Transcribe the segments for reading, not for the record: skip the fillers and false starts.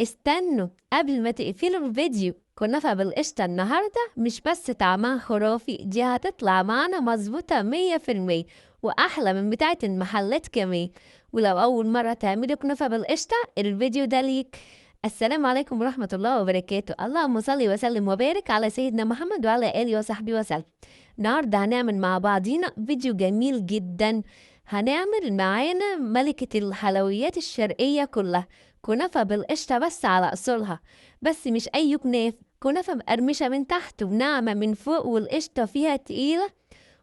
استنوا قبل ما تقفلوا الفيديو. كنافة بالقشطة النهاردة مش بس طعمها خرافي، دي هتطلع معانا مظبوطة 100% وأحلى من بتاعة المحلات كمان. ولو أول مرة تعملي كنافة بالقشطة الفيديو ده ليك. السلام عليكم ورحمة الله وبركاته. اللهم صل وسلم وبارك على سيدنا محمد وعلى آله وصحبه وسلم. النهاردة هنعمل مع بعضينا فيديو جميل جدا. هنعمل معانا ملكة الحلويات الشرقية كلها، كنافة بالقشطة بس على أصولها. بس مش أي كنافة، كنافة مقرمشة من تحت وناعمة من فوق، والقشطة فيها تقيلة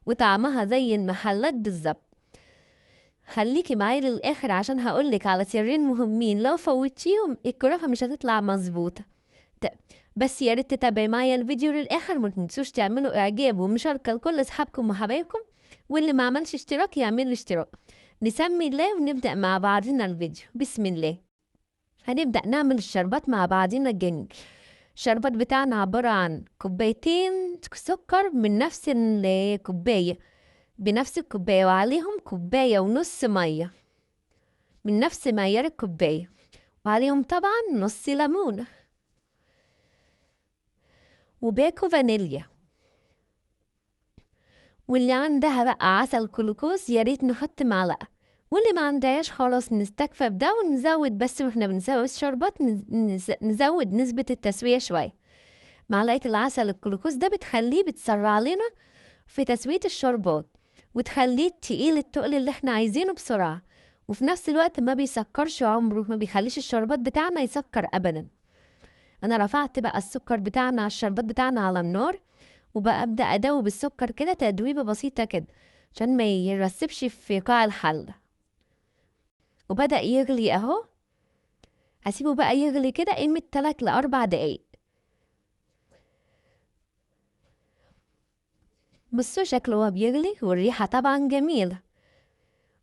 وطعمها زي المحلات بالظبط. خليكي معايا للآخر عشان هقولك على سرين مهمين، لو فوتيهم الكنافة مش هتطلع مظبوطة. ت- بس يا ريت تتابعي معايا الفيديو للآخر، ما تنسوش تعملوا إعجاب ومشاركة لكل أصحابكم وحبايبكم، واللي ما عملش اشتراك يعمل اشتراك. نسمي الله ونبدأ مع بعضنا الفيديو. بسم الله. هنبدأ نعمل الشربات مع بعضنا الجميل. الشربات بتاعنا عبارة عن كوبايتين سكر من نفس الكوباية، بنفس الكوباية، وعليهم كوباية ونص مية من نفس معيار الكوباية، وعليهم طبعا نص ليمونة، وباكو فانيليا. واللي عندها بقى عسل كلوكوز يا ريت نحط معلقة، واللي ما عندهاش خلاص نستكفى بده ونزود. بس واحنا بنسوي الشربات نزود نسبة التسوية شوية. معلقة العسل الجلوكوز ده بتسرع لنا في تسوية الشربات، وتخليه تقيل التقل اللي احنا عايزينه بسرعة، وفي نفس الوقت ما بيسكرش عمره، ما بيخليش الشربات بتاعنا يسكر أبدا. أنا رفعت بقى السكر بتاعنا على الشربات بتاعنا على النار، وبقى أبدأ أدوب السكر كده تدويبة بسيطة كده عشان ما يرسبش في قاع الحلة. وبدأ يغلي أهو. هسيبه بقى يغلي كده قيمة 3 ل4 دقايق. بصوا شكله هو بيغلي، والريحة طبعا جميلة.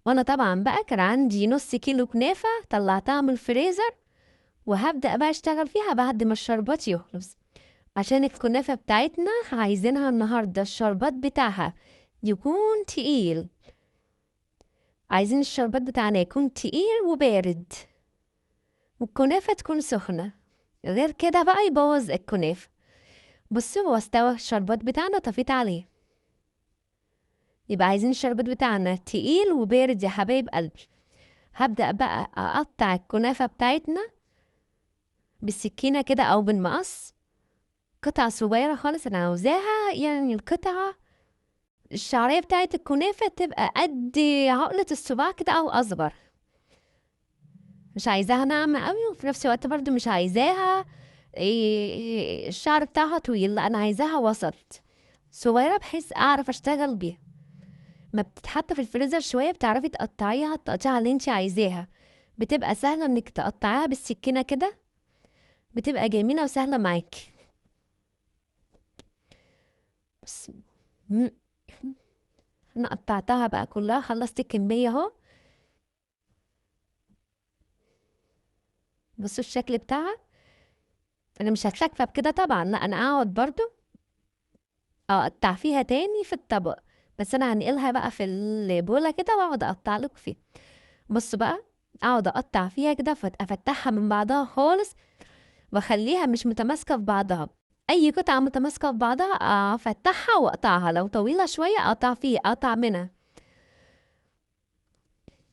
وانا طبعا بقى كان عندي نص كيلو كنافة طلعتها من الفريزر، وهبدأ بقى اشتغل فيها بعد ما الشربات يخلص. عشان الكنافة بتاعتنا عايزينها النهاردة الشربات بتاعها يكون تقيل. عايزين الشربات بتاعنا يكون تقيل وبارد، والكنافة تكون سخنة، غير كده بقى يبوظ الكنافة. بصوا هو استوى الشربات بتاعنا، طفيت عليه. يبقى عايزين الشربات بتاعنا تقيل وبارد يا حبايب قلبي. هبدأ بقى أقطع الكنافة بتاعتنا بالسكينة كده أو بالمقص، قطع صغيرة خالص. أنا عاوزاها يعني القطعة الشعرية بتاعت الكنافة تبقى قد عقلة الصباع كده أو أصغر. مش عايزاها ناعمة قوي، وفي نفس الوقت برضو مش عايزاها الشعر بتاعها طويل، لا أنا عايزاها وسط صغيرة بحيث أعرف أشتغل بيها. ما بتتحط في الفريزر شوية بتعرفي تقطعيها التقطيعة اللي انت عايزاها، بتبقى سهلة انك تقطعيها بالسكينة كده، بتبقى جميلة وسهلة معاكي. بس م- انا قطعتها بقى كلها، خلصت الكمية اهو. بصوا الشكل بتاعها. انا مش هتلكفى بكده طبعا، لا انا اقعد برضو اقطع فيها تاني في الطبق، بس انا هنقلها بقى في البولة كده واقعد اقطع لك فيها. بصوا بقى، اقعد اقطع فيها كده افتحها من بعضها خالص، واخليها مش متماسكة في بعضها. اي قطعة متماسكة في بعضها افتحها واقطعها، لو طويلة شوية اقطع منها،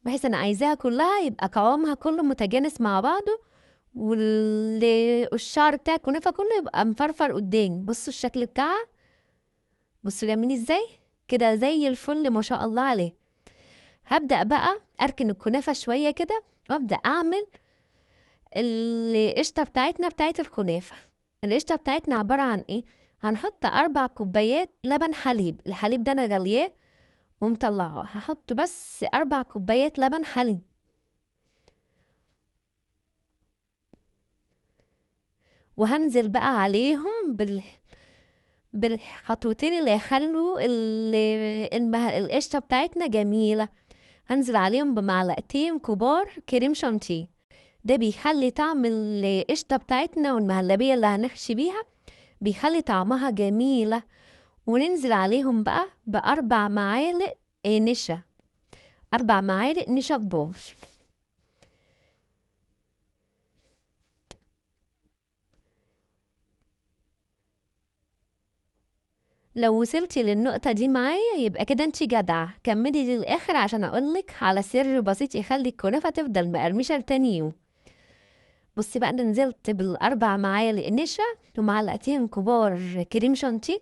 بحيث انا عايزاها كلها يبقى قوامها كله متجانس مع بعضه، والشعر بتاع الكنافة كله يبقى مفرفر قدامي. بصوا الشكل بتاعها، بصوا جميل ازاي كده، زي الفل ما شاء الله عليه. هبدأ بقى اركن الكنافة شوية كده، وابدأ اعمل القشطة بتاعتنا بتاعت الكنافة. القشطة بتاعتنا عبارة عن ايه؟ هنحط 4 كوبايات لبن حليب. الحليب ده انا غلياه ومطلعه، هحط بس 4 كوبايات لبن حليب. وهنزل بقى عليهم بالخطوتين اللي يخلوا القشطة بتاعتنا جميلة. هنزل عليهم بمعلقتين كبار كريم شانتيه، ده بيخلي طعم القشطة بتاعتنا والمهلبية اللي هنحشي بيها، بيخلي طعمها جميلة. وننزل عليهم بقى ب4 معالق نشا، 4 معالق نشا كبار. لو وصلتي للنقطة دي معايا يبقى كده انتي جدعة، كملي للآخر عشان أقولك على سر بسيط يخلي الكنافة تفضل مقرمشة لتاني يوم. بصي بقى، أنا نزلت بالأربع معالق نشا ومعلقتين كبار كريم شانتيه،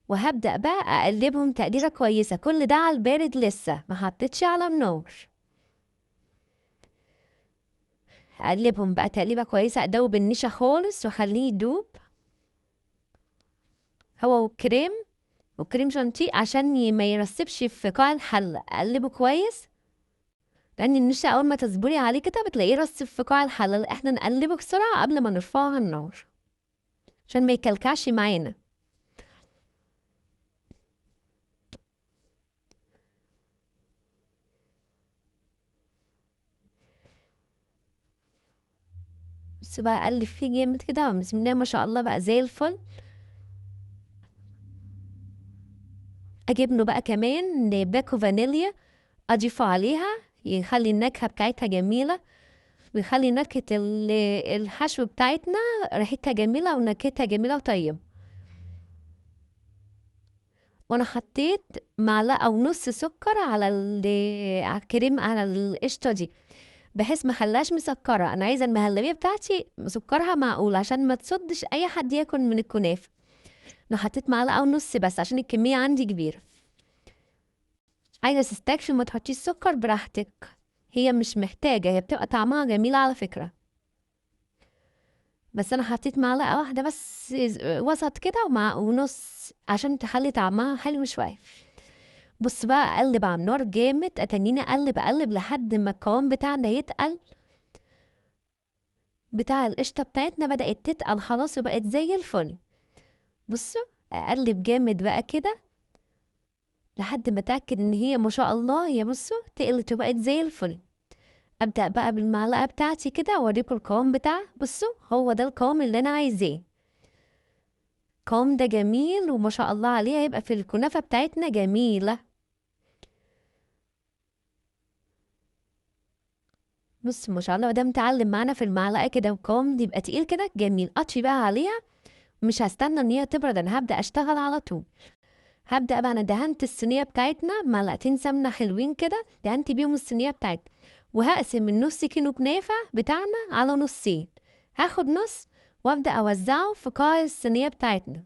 وهبدأ بقى أقلبهم تقليبة كويسة. كل ده على البارد لسه ما حطيتش على النار. أقلبهم بقى تقليبة كويسة، أدوب النشا خالص وأخليه يدوب هو وكريم شانتيه عشان ما يرسبش في قاع الحلة. أقلبه كويس لأن النشا أول ما تصبري عليه كده بتلاقيه رسب في قاع الحلة. لا، احنا نقلبه بسرعة قبل ما نرفعه على النار عشان ما يكلكعش معانا. بس بقى أقلب فيه جامد كده، بسم الله ما شاء الله بقى زي الفل. أجيب له بقى كمان باكو فانيليا أضيفه عليها، يخلي النكهة بتاعتها جميلة ويخلي نكهة الحشو بتاعتنا ريحتها جميلة ونكهتها جميلة وطيبة. وانا حطيت معلقة ونص سكر على الكريم، على القشطة دي، بحيث ما خلاش مسكرة. انا عايزة المهلبية بتاعتي سكرها معقول عشان ما تصدش اي حد ياكل من الكنافة. انا حطيت معلقة ونص بس عشان الكمية عندي كبيرة. عايزة تستكشف ما تحطيش سكر براحتك، هي مش محتاجة، هي بتبقى طعمها جميل على فكرة. بس انا حطيت معلقة واحدة بس وسط كده ونص عشان تخلي طعمها حلو شوية. بص بقى، اقلب على النار جامد، اتنيني اقلب لحد ما القوام بتاعنا يتقل. بتاع القشطة بتاعتنا بدأت تتقل خلاص وبقت زي الفل. بصوا، اقلب جامد بقى كده لحد ما اتاكد ان هي ما شاء الله، هي بصوا تقلت وبقت زي الفل. ابدأ بقى بالمعلقة بتاعتي كده اوريكم القوام بتاعها. بصوا، هو ده القوام اللي انا عايزاه. القوام ده جميل وما شاء الله عليه، هيبقى في الكنافة بتاعتنا جميلة. بص ما شاء الله، ده متعلم معانا في المعلقة كده، والقوام يبقى تقيل كده جميل. اطفي بقى عليها، مش هستنى ان هي تبرد، انا هبدأ اشتغل على طول. هبدأ بقى، انا دهنت الصينية بتاعتنا بمعلقتين سمنة حلوين كده، دهنت بيهم الصينية بتاعتنا، وهقسم النص كيلو كنافة بتاعنا على نصين. هاخد نص وابدأ اوزعه في قاع الصينية بتاعتنا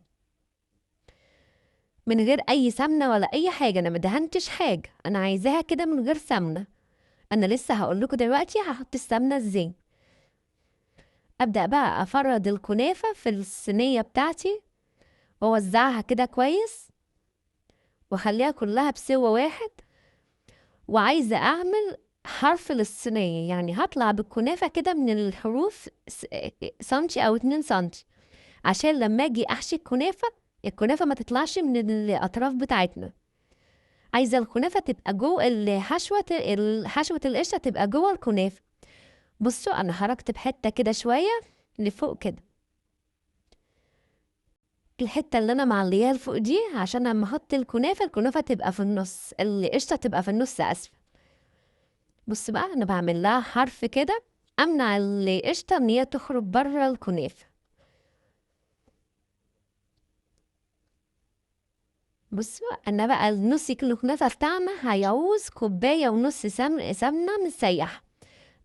من غير اي سمنة ولا اي حاجة. انا مدهنتش حاجة، انا عايزاها كده من غير سمنة. انا لسه هقول لكم دلوقتي هحط السمنة ازاي. ابدأ بقى افرد الكنافة في الصينية بتاعتي واوزعها كده كويس واخليها كلها بسوى واحد. وعايزة اعمل حرف للصينية، يعني هطلع بالكنافة كده من الحروف سنتي او 2 سنتي، عشان لما اجي احشي الكنافة ما تطلعش من الاطراف بتاعتنا. عايزة الكنافة تبقى جوه الحشوة القشطة تبقى جوه الكنافة. بصوا، انا حركت بحتة كده شوية لفوق كده، الحتة اللي انا معلياها لفوق دي عشان لما احط الكنافة تبقى في النص، القشطة تبقى في النص، اسفة. بص بقى، انا بعمل لها حرف كده امنع القشطة ان هي تخرج بره الكنافة. بص بقى، انا بقى النص كيلو كنافة بتاعنا هيعوز كوباية ونص سمنة مسيحة.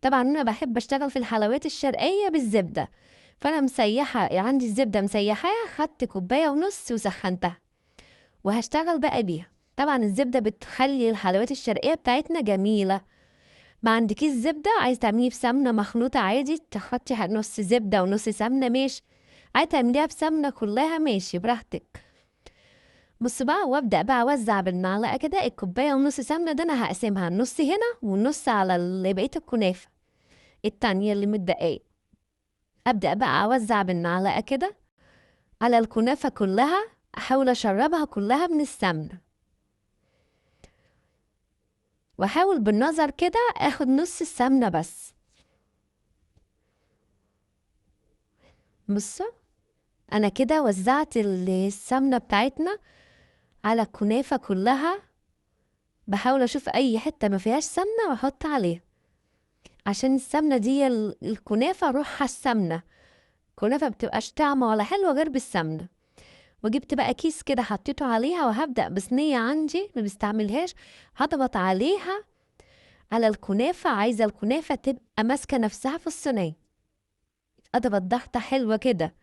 طبعا انا بحب اشتغل في الحلويات الشرقية بالزبدة، فانا مسيحة، عندي الزبدة مسيحاها، خدت كوباية ونص وسخنتها وهشتغل بقى بيها. طبعا الزبدة بتخلي الحلويات الشرقية بتاعتنا جميلة. ما عندكيش زبدة، عايز تعمليه بسمنة مخلوطة عادي، تحطي نص زبدة ونص سمنة ماشي، عايز تعمليها بسمنة كلها ماشي براحتك. بص بقى، وابدأ بقى اوزع بالمعلقة كده الكوباية ونص سمنة ده، انا هقسمها النص هنا والنص على بقية الكنافة التانية اللي متبقية. ابدأ بقى اوزع بالمعلقة كده على الكنافة كلها، احاول اشربها كلها من السمنة، واحاول بالنظر كده اخد نص السمنة بس. بصوا، انا كده وزعت السمنة بتاعتنا على الكنافة كلها، بحاول اشوف اي حتة ما فيهاش سمنة واحط عليها، عشان السمنة دي الكنافة روحها السمنة. الكنافة بتبقاش طعمة ولا حلوة غير بالسمنة. وجبت بقى كيس كده حطيته عليها، وهبدأ بصينية عندي ما بستعملهاش هضغط عليها على الكنافة. عايزة الكنافة تبقى ماسكة نفسها في الصينية، اضغط ضغطة حلوة كده،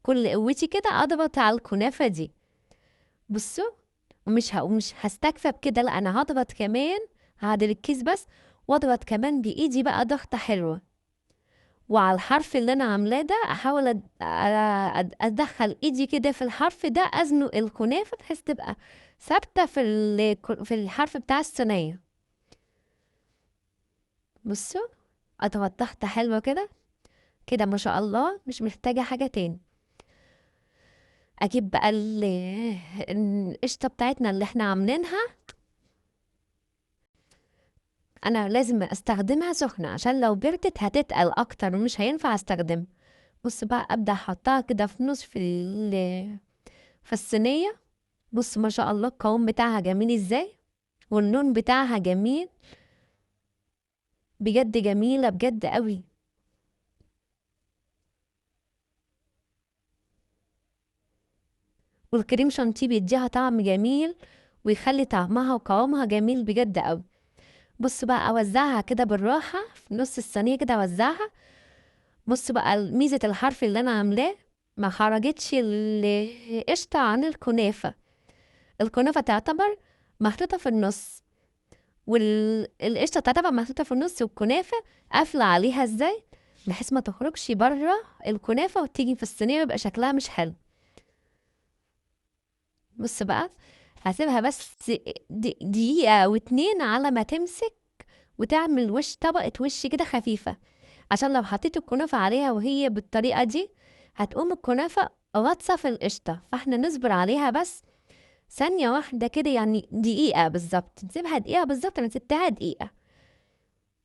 كل قوتي كده اضغط على الكنافة دي. بصوا، ومش هستكفى بكده، لا انا هضغط كمان، هعدل الكيس بس، واضغط كمان بايدي بقى ضغطة حلوة. وعلى الحرف اللي انا عاملاه ده احاول ادخل ايدي كده في الحرف ده، ازنق الكنافة بحيث تبقى ثابتة في الحرف بتاع الصينية. بصوا، اضغط ضغطة حلوة كده كده، ما شاء الله مش محتاجة حاجة تاني. اجيب بقى القشطة بتاعتنا اللي احنا عاملينها. انا لازم استخدمها سخنة عشان لو بردت هتتقل اكتر ومش هينفع استخدمها. بص بقى، ابدا احطها كده في نص في الصينية. بص ما شاء الله القوام بتاعها جميل ازاي، واللون بتاعها جميل بجد، جميلة بجد قوي. والكريم شانتيه بيديها طعم جميل، ويخلي طعمها وقوامها جميل بجد قوي. بص بقى، اوزعها كده بالراحة في نص الصينية كده اوزعها. بص بقى، ميزة الحرف اللي انا عاملاه ما خرجتش القشطة عن الكنافة. الكنافة تعتبر محطوطة في النص، والقشطة تعتبر محطوطة في النص، والكنافة قافلة عليها ازاي بحيث ما تخرجش بره الكنافة وتيجي في الصينية ويبقى شكلها مش حلو. بص بقى، هسيبها بس دقيقة أو اتنين على ما تمسك وتعمل وش، طبقة وش كده خفيفة، عشان لو حطيت الكنافة عليها وهي بالطريقة دي هتقوم الكنافة غطسة في القشطة. فاحنا نصبر عليها بس ثانية واحدة كده، يعني دقيقة بالظبط، نسيبها دقيقة بالظبط. أنا سبتها دقيقة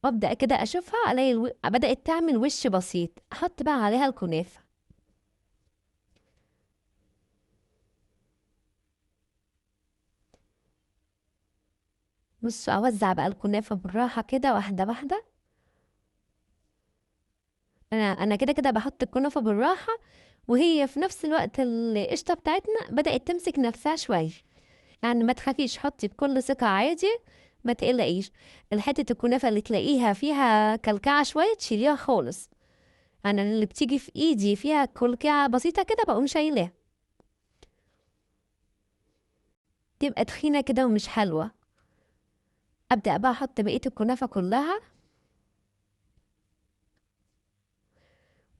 وأبدأ كده أشوفها ألاقي بدأت تعمل وش بسيط، أحط بقى عليها الكنافة. بصوا، أوزع بقى الكنافة بالراحة كده واحدة واحدة. أنا كده كده بحط الكنافة بالراحة، وهي في نفس الوقت القشطة بتاعتنا بدأت تمسك نفسها شوية. يعني ما تخافيش، حطي بكل ثقة عادي، ما تقلقيش. الحتة الكنافة اللي تلاقيها فيها كلكعة شوية تشيليها خالص. أنا اللي بتيجي في إيدي فيها كلكعة بسيطة كده بقوم شايلاها، تبقى تخينة كده ومش حلوة. أبدأ بقى أحط بقية الكنافة كلها،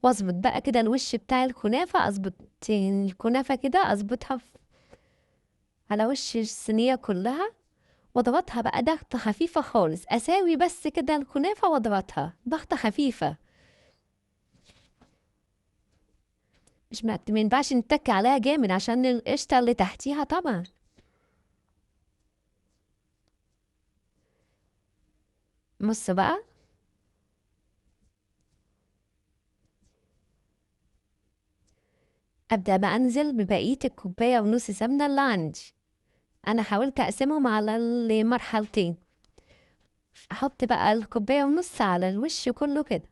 وأظبط بقى كده الوش بتاع الكنافة. أظبط الكنافة كده، أظبطها على وش الصينية كلها، واضغطها بقى ضغطة خفيفة خالص، أساوي بس كده الكنافة واضغطها ضغطة خفيفة. مش مينفعش نتك عليها جامد عشان القشطة اللي تحتيها طبعا. بص بقى، أبدأ بقى أنزل ببقية الكوباية ونص سمنة اللي عندي. أنا حاولت أقسمهم على المرحلتين، أحط بقى الكوباية ونص على الوش كله كده.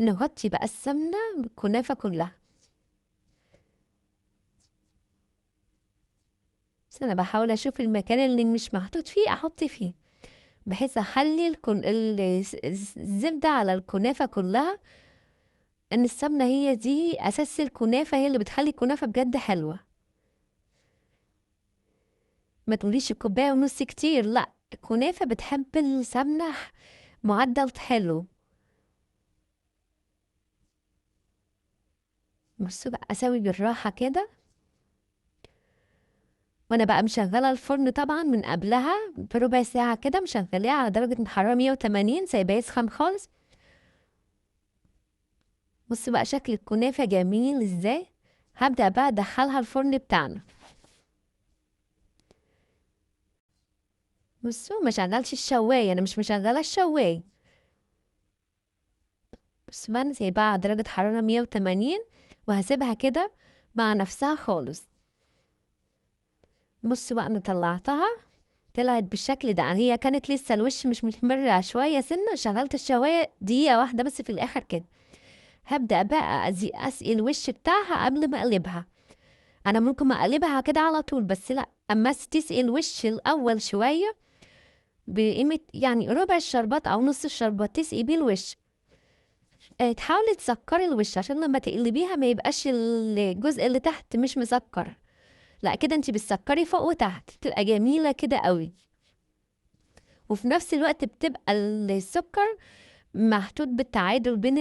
نغطي بقى السمنة بالكنافة كلها. بس أنا بحاول أشوف المكان اللي مش محطوط فيه أحط فيه، بحيث أخلي الزبدة على الكنافة كلها. إن السمنة هي دي أساس الكنافة، هي اللي بتخلي الكنافة بجد حلوة. ما تقوليش الكوباية ونص كتير، لا، الكنافة بتحب السمنة معدل حلو. بصوا بقى، أسوي بالراحة كده، وأنا بقى مشغلة الفرن طبعا من قبلها بربع ساعة كده، مشغلاه على درجة حرارة 180، سايباه يسخن خالص. بصوا بقى شكل الكنافة جميل ازاي. هبدأ بقى أدخلها الفرن بتاعنا. بصوا، مشغلش الشواية، أنا مش مشغلة الشواية. بس بقى أنا سايباها على درجة حرارة 180، وهسيبها كده مع نفسها خالص. بصوا بقى، أنا طلعتها طلعت بالشكل ده. يعني هي كانت لسه الوش مش محمرة شوية سنة، شغلت الشواية دقيقة واحدة بس في الآخر كده. هبدأ بقى أسقي الوش بتاعها قبل ما أقلبها. أنا ممكن ما أقلبها كده على طول، بس لأ، أما تسقي الوش الأول شوية بقيمة يعني ربع الشربات أو نص الشربات، تسقي بيه الوش. تحاولي تسكري الوش عشان لما تقلبيها ما يبقاش الجزء اللي تحت مش مسكر، لا كده انتي بتسكري فوق وتحت، تبقى جميلة كده قوي. وفي نفس الوقت بتبقى السكر محطوط بالتعادل بين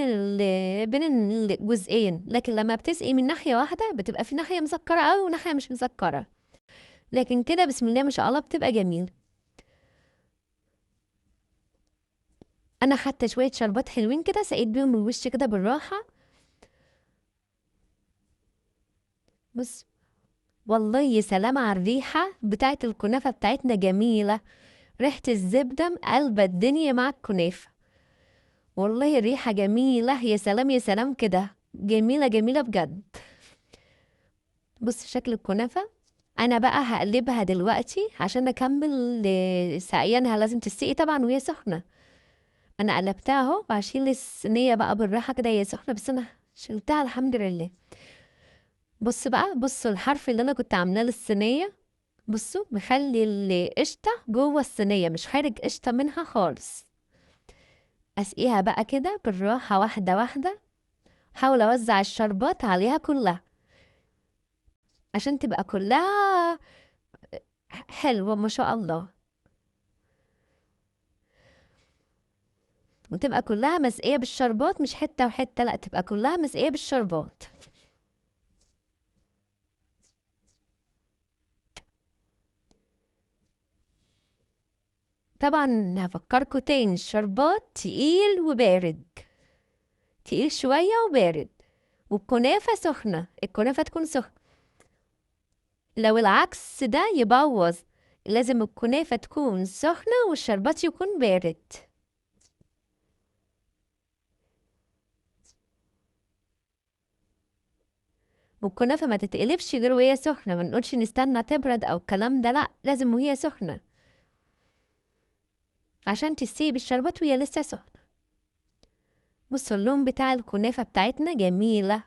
الجزئين، لكن لما بتسقي من ناحية واحدة بتبقى في ناحية مسكرة قوي وناحية مش مسكرة، لكن كده بسم الله ما شاء الله بتبقى جميل. انا حتى شوية شربات حلوين كده سقيت بيهم الوش كده بالراحة. بص، والله يا سلام على الريحة بتاعت الكنافة بتاعتنا، جميلة. ريحة الزبدة مقلبة الدنيا مع الكنافة، والله الريحة جميلة. يا سلام يا سلام كده، جميلة جميلة بجد. بص شكل الكنافة. أنا بقى هقلبها دلوقتي عشان أكمل سقيانها، لازم تسقي طبعا وهي سخنة. أنا قلبتها أهو، وهشيل الصينية بقى بالراحة كده، هي سخنة بس أنا شلتها الحمد لله. بص بقى، بصوا الحرف اللي أنا كنت عاملاه للصينية، بصوا مخلي القشطة جوه الصينية، مش خارج قشطة منها خالص. أسقيها بقى كده بالراحة واحدة واحدة، حاول أوزع الشربات عليها كلها عشان تبقى كلها حلوة ما شاء الله، وتبقى كلها مسقية بالشربات، مش حتة وحتة، لا تبقى كلها مسقية بالشربات. طبعا هفكركوا تاني، الشربات تقيل وبارد، تقيل شوية وبارد، والكنافة سخنة، الكنافة تكون سخنة. لو العكس ده يبوظ، لازم الكنافة تكون سخنة والشربات يكون بارد. والكنافة ما تتقلبش غير وهي سخنة، ما نقولش نستنى تبرد أو الكلام ده، لأ لازم وهي سخنة عشان تسيب الشربات وهي لسه سخنة. بصوا اللون بتاع الكنافة بتاعتنا جميلة.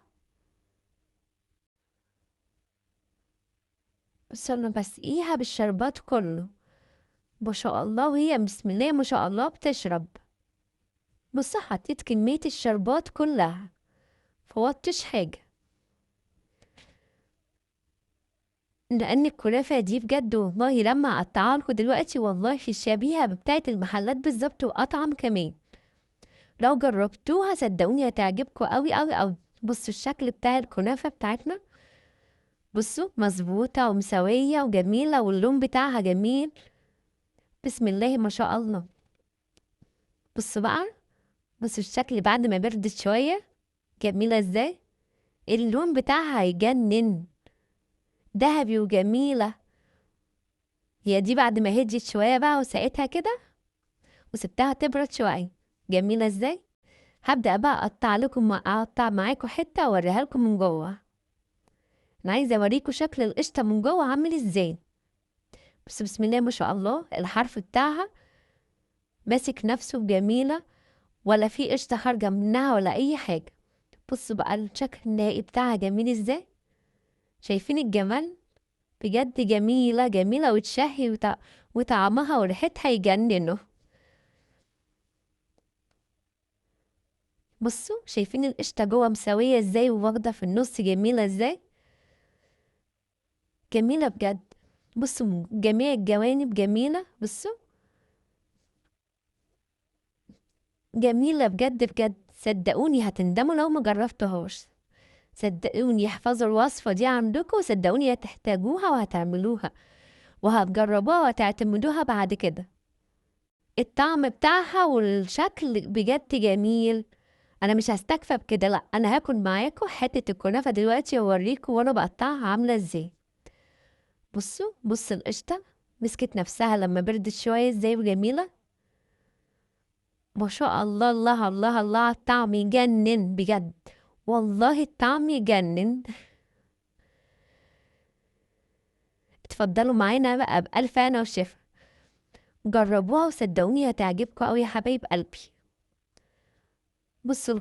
بصوا أنا بسقيها بالشربات كله ما شاء الله، وهي بسم الله ما شاء الله بتشرب. بص حطيت كمية الشربات كلها، فوطش حاجة، لأن الكنافة دي بجد والله لما أقطعها لكم دلوقتي والله شبيهة بتاعة المحلات بالظبط وأطعم كمان. لو جربتوها صدقوني هتعجبكم قوي قوي قوي. بصوا الشكل بتاع الكنافة بتاعتنا، بصوا مظبوطة ومسوية وجميلة، واللون بتاعها جميل بسم الله ما شاء الله. بصوا بقى، بصوا الشكل بعد ما بردت شوية جميلة ازاي، اللون بتاعها يجنن، ذهبي وجميلة. هي دي بعد ما هديت شوية بقى وسقيتها كده وسبتها تبرد شوية، جميلة ازاي. هبدأ بقى أقطع معاكم حتة أوريها لكم من جوه. أنا عايزة أوريكم شكل القشطة من جوه عامل ازاي. بس بسم الله ما شاء الله الحرف بتاعها ماسك نفسه بجميلة، ولا في قشطة خارجة منها ولا أي حاجة. بصوا بقى الشكل النهائي بتاعها جميل ازاي، شايفين الجمال، بجد جميلة جميلة وتشهي وطعمها وريحتها يجننوا. بصوا شايفين القشطة جوه مسوية ازاي وواخدة في النص، جميلة ازاي، جميلة بجد. بصوا من جميع الجوانب جميلة، بصوا جميلة بجد بجد. صدقوني هتندموا لو ما جربتوهاش، صدقوني احفظوا الوصفة دي عندكم، وصدقوني هتحتاجوها وهتعملوها وهتجربوها وهتعتمدوها بعد كده. الطعم بتاعها والشكل بجد جميل. انا مش هستكفى بكده، لا انا هاكل معاكم حتة الكنافة دلوقتي واوريكم وانا بقطعها عاملة ازاي. بصوا، بص القشطة مسكت نفسها لما بردت شوية ازاي وجميلة، ما شاء الله. الله الله الله، الطعم يجنن بجد، والله الطعم يجنن. اتفضلوا معانا بقى بألف هنا وشفا. جربوها وصدقوني هتعجبكم أوي يا حبايب قلبي. بصوا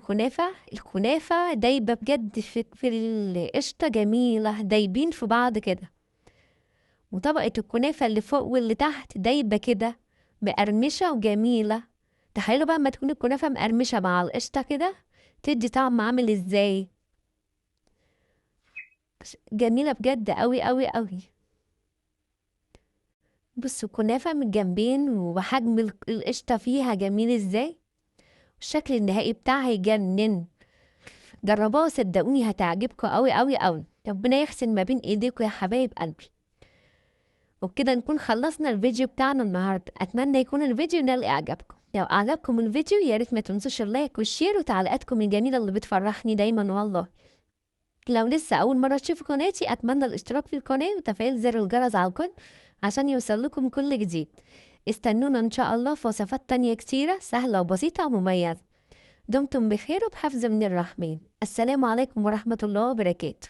الكنافة دايبة بجد في القشطة، جميلة دايبين في بعض كده، وطبقة الكنافة اللي فوق واللي تحت دايبة كده مقرمشة وجميلة. تخيلوا بقى اما تكون الكنافة مقرمشة مع القشطة كده تدي طعم عامل ازاي. جميلة بجد أوي أوي أوي. بصوا الكنافة من الجنبين وحجم القشطة فيها جميل ازاي، الشكل النهائي بتاعها يجنن. جربوها صدقوني هتعجبكم أوي أوي أوي. ربنا يحسن ما بين ايديكم يا حبايب قلبي. وبكده نكون خلصنا الفيديو بتاعنا النهارده. اتمنى يكون الفيديو نال اعجابكم. لو اعجبكم الفيديو يا ريت ما تنسوش اللايك والشير وتعليقاتكم الجميله اللي بتفرحني دايما والله. لو لسه اول مره تشوفوا قناتي اتمنى الاشتراك في القناه وتفعيل زر الجرس على الكل عشان يوصلكم كل جديد. استنونا ان شاء الله في وصفات تانية كتيره سهله وبسيطه ومميزه. دمتم بخير وبحفظ من الرحمن. السلام عليكم ورحمه الله وبركاته.